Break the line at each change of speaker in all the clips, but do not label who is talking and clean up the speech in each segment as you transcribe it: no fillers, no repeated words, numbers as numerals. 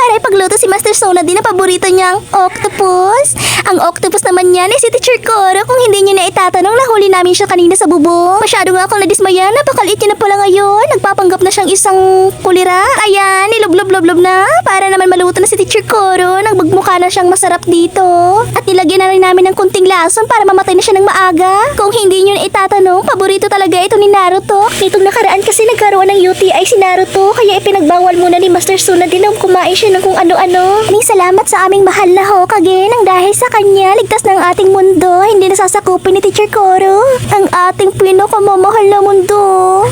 para ipagluto si Master Sona din ang paborito niyang octopus. Ang octopus naman niyan ay si Teacher Koro. Kung hindi niyo na itatanong, nahuli namin siya kanina sa bubong. Masyado nga akong nadismaya, napakaliit niya na pala ngayon. Nagpapanggap na siyang isang kulira. Ayan, nilublob-loblob na. Para naman maluto na si Teacher Koro. Nagbagmukha na siyang masarap dito. At nilagyan na rin namin ng kunting lason para mamatay na siya ng maaga. Kung hindi niyo na itatanong, paborito talaga ito ni Naruto. Nitong nakaraan kasi nagkaroon ng UTI si Naruto, kaya ipinagbawal muna ni Master Suna din ang kumain siya ng kung ano-ano. Maraming salamat sa aming mahal na Hokage nang dahil sa kanya, ligtas na ang ating mundo, hindi nasasakupin ni Teacher Koro. Ang ating pinakamamahal na mundo.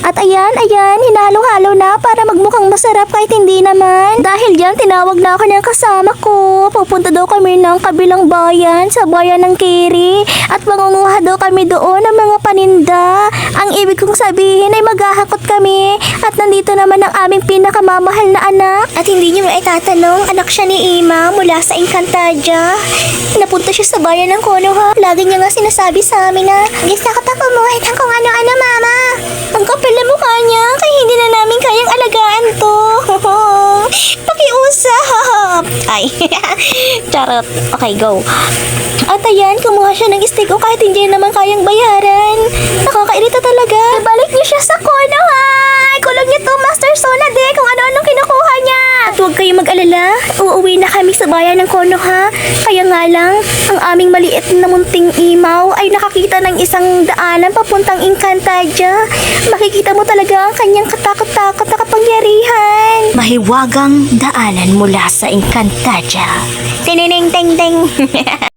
At ayan, hinalo-halo na para magmukhang masarap kahit hindi naman. Dahil dyan, tinawag na ako ng kasama ko. Pupunta daw kami ng kabilang bayan, sa bayan ng Kiri. At mangunguha daw kami doon ng mga paninda. Ang ibig kong sabihin ay maghahakot kami. At nandito naman ang aming pinakamamahal na anak. At hindi niyo maitatanong, anak siya ni Ima mula sa Encantadia. Napunta siya sa bayan ng Konoha. Lagi niya nga sinasabi sa amin na, gusto ko kumuha ng kung ano-ano, mama. Ang kapal na mukha niya, kaya hindi na namin kayang alagaan to. Pakiusap. Ay, charot. Okay, go. At ayan, kumuha siya ng steak o kahit hindi naman kayang bayaran. Nakakairita talaga. Ibalik niyo siya sa Konoha. Kulog niyo to, Master Sona de, kung ano-anong kinukuha niya. At huwag kayong mag-alala, uuwi na kami sa bayan ng Konoha. Kaya nga lang, ang aming maliit na munting imaw ay nakakita ng isang daanan papuntang Encantadia. Makikita mo talaga ang kanyang katakot-takot na kapangyarihan. Mahiwagang daanan mula sa Encantadia. Tinineng-teng-teng.